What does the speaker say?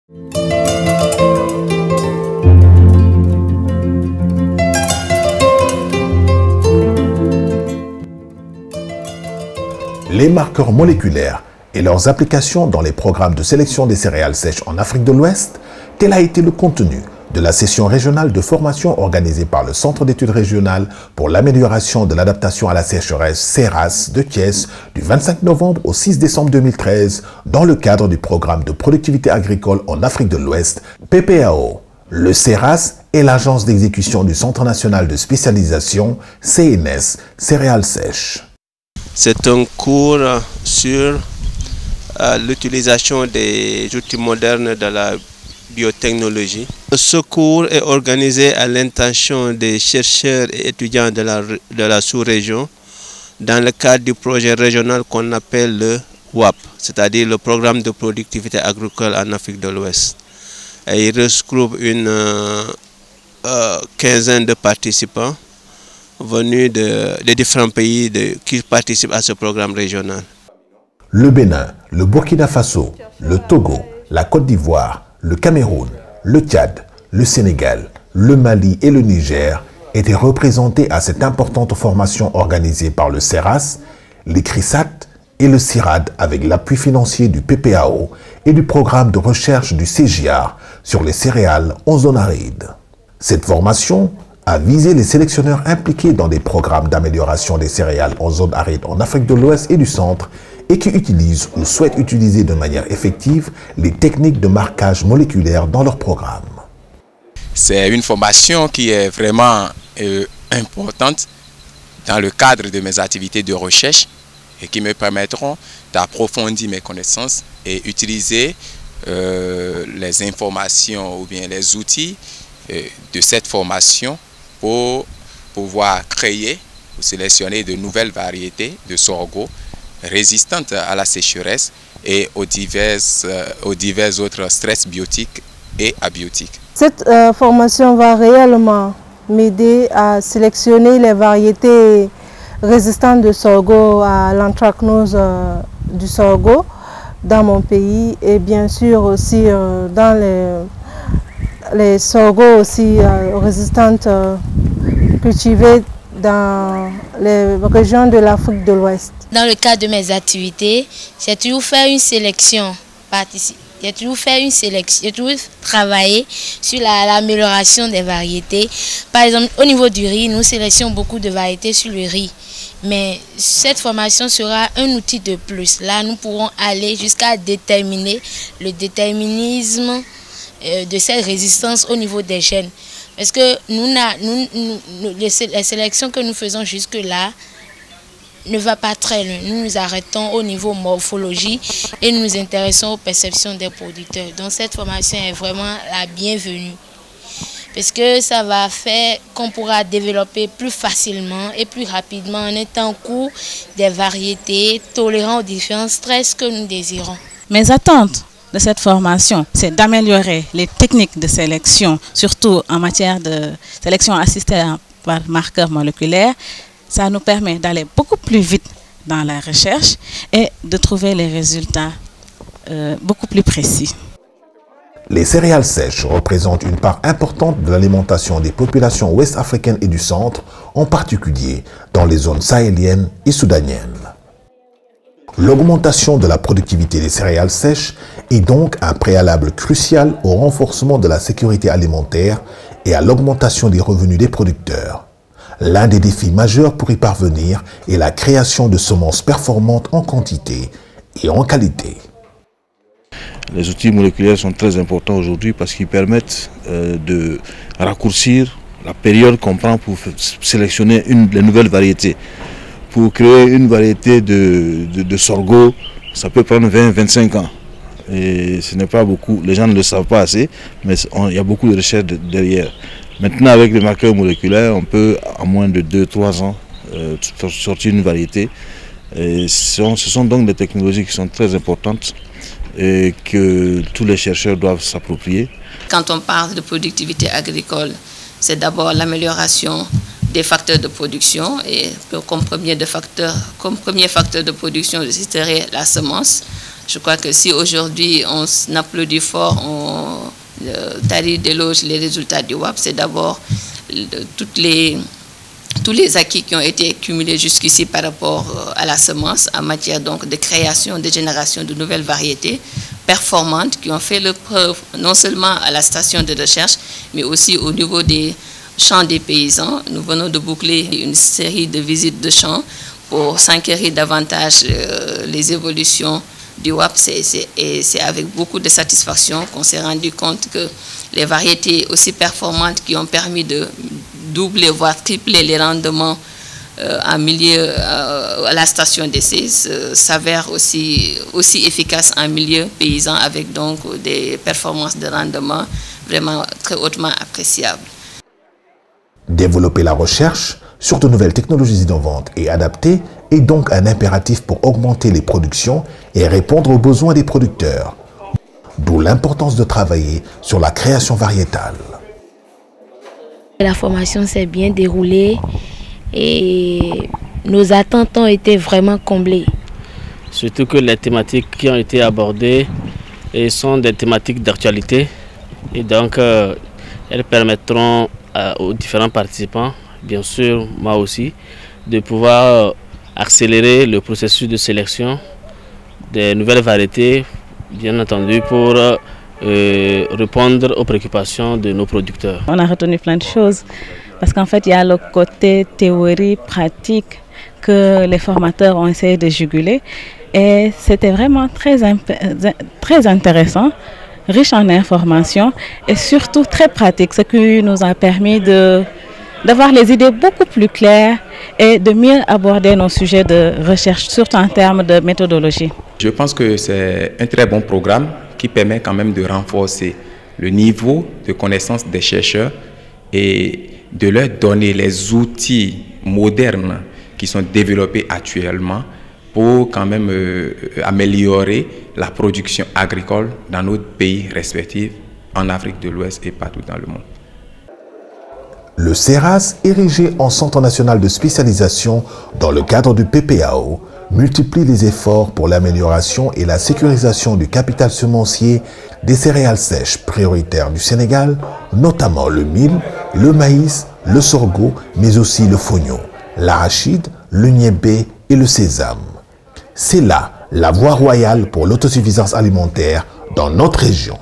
Les marqueurs moléculaires et leurs applications dans les programmes de sélection des céréales sèches en Afrique de l'Ouest, tel a été le contenu de la session régionale de formation organisée par le Centre d'études régionales pour l'amélioration de l'adaptation à la sécheresse CERAS de Thiès du 25 novembre au 6 décembre 2013 dans le cadre du programme de productivité agricole en Afrique de l'Ouest, PPAO. Le CERAS est l'agence d'exécution du Centre national de spécialisation CNS Céréales sèches. C'est un cours sur l'utilisation des outils modernes de la biotechnologie. Ce cours est organisé à l'intention des chercheurs et étudiants de la sous-région dans le cadre du projet régional qu'on appelle le WAP, c'est-à-dire le programme de productivité agricole en Afrique de l'Ouest. Il regroupe une quinzaine de participants venus de différents pays qui participent à ce programme régional. Le Bénin, le Burkina Faso, le Togo, la Côte d'Ivoire, le Cameroun, le Tchad, le Sénégal, le Mali et le Niger étaient représentés à cette importante formation organisée par le CERAS, l'ICRISAT et le CIRAD avec l'appui financier du PPAO et du programme de recherche du CGIAR sur les céréales en zone aride. Cette formation a visé les sélectionneurs impliqués dans des programmes d'amélioration des céréales en zone aride en Afrique de l'Ouest et du Centre et qui utilisent ou souhaitent utiliser de manière effective les techniques de marquage moléculaire dans leur programme. C'est une formation qui est vraiment importante dans le cadre de mes activités de recherche et qui me permettront d'approfondir mes connaissances et utiliser les informations ou bien les outils de cette formation pour pouvoir créer ou sélectionner de nouvelles variétés de sorgho résistantes à la sécheresse et aux divers autres stress biotiques et abiotiques. Cette formation va réellement m'aider à sélectionner les variétés résistantes de sorgho à l'anthracnose du sorgho dans mon pays et bien sûr aussi dans les sorgho aussi résistantes cultivées dans les régions de l'Afrique de l'Ouest. Dans le cadre de mes activités, j'ai toujours fait une sélection, j'ai toujours travaillé sur l'amélioration des variétés. Par exemple, au niveau du riz, nous sélectionnons beaucoup de variétés sur le riz. Mais cette formation sera un outil de plus. Là, nous pourrons aller jusqu'à déterminer le déterminisme de cette résistance au niveau des gènes. Parce que les sélections que nous faisons jusque-là ne va pas très loin. Nous nous arrêtons au niveau morphologie et nous nous intéressons aux perceptions des producteurs. Donc cette formation est vraiment la bienvenue. Parce que ça va faire qu'on pourra développer plus facilement et plus rapidement en étant court des variétés tolérant aux différents stress que nous désirons. Mes attentes de cette formation, c'est d'améliorer les techniques de sélection, surtout en matière de sélection assistée par marqueurs moléculaires. Ça nous permet d'aller beaucoup plus vite dans la recherche et de trouver les résultats beaucoup plus précis. Les céréales sèches représentent une part importante de l'alimentation des populations ouest-africaines et du centre, en particulier dans les zones sahéliennes et soudaniennes. L'augmentation de la productivité des céréales sèches est donc un préalable crucial au renforcement de la sécurité alimentaire et à l'augmentation des revenus des producteurs. L'un des défis majeurs pour y parvenir est la création de semences performantes en quantité et en qualité. Les outils moléculaires sont très importants aujourd'hui parce qu'ils permettent de raccourcir la période qu'on prend pour sélectionner les nouvelles variétés. Pour créer une variété de sorgho, ça peut prendre 20-25 ans. Et ce n'est pas beaucoup, les gens ne le savent pas assez, mais il y a beaucoup de recherches derrière. Maintenant, avec les marqueurs moléculaires, on peut, en moins de 2-3 ans, sortir une variété. Et ce sont donc des technologies qui sont très importantes et que tous les chercheurs doivent s'approprier. Quand on parle de productivité agricole, c'est d'abord l'amélioration des facteurs de production et comme premier facteur de production, je citerai la semence. Je crois que si aujourd'hui on applaudit fort, on tarit d'éloges les résultats du WAP, c'est d'abord tous les acquis qui ont été cumulés jusqu'ici par rapport à la semence en matière donc de création, de génération de nouvelles variétés performantes qui ont fait leur preuve non seulement à la station de recherche, mais aussi au niveau des champs des paysans. Nous venons de boucler une série de visites de champs pour s'enquérir davantage les évolutions du WAP. C'est avec beaucoup de satisfaction qu'on s'est rendu compte que les variétés aussi performantes qui ont permis de doubler, voire tripler les rendements en milieu à la station d'essai s'avèrent aussi efficaces en milieu paysan avec donc des performances de rendement vraiment très hautement appréciables. Développer la recherche sur de nouvelles technologies innovantes et adaptées est donc un impératif pour augmenter les productions et répondre aux besoins des producteurs. D'où l'importance de travailler sur la création variétale. La formation s'est bien déroulée et nos attentes ont été vraiment comblées. Surtout que les thématiques qui ont été abordées sont des thématiques d'actualité et donc elles permettront aux différents participants, bien sûr moi aussi, de pouvoir accélérer le processus de sélection des nouvelles variétés, bien entendu pour répondre aux préoccupations de nos producteurs. On a retenu plein de choses parce qu'en fait il y a le côté théorie, pratique que les formateurs ont essayé de juguler et c'était vraiment très intéressant, riche en informations et surtout très pratique, ce qui nous a permis d'avoir les idées beaucoup plus claires et de mieux aborder nos sujets de recherche, surtout en termes de méthodologie. Je pense que c'est un très bon programme qui permet quand même de renforcer le niveau de connaissance des chercheurs et de leur donner les outils modernes qui sont développés actuellement pour quand même améliorer la production agricole dans nos pays respectifs, en Afrique de l'Ouest et partout dans le monde. Le CERAS, érigé en Centre national de spécialisation dans le cadre du PPAO, multiplie les efforts pour l'amélioration et la sécurisation du capital semencier des céréales sèches prioritaires du Sénégal, notamment le mil, le maïs, le sorgho, mais aussi le fonio, l'arachide, le niébé et le sésame. C'est là la voie royale pour l'autosuffisance alimentaire dans notre région.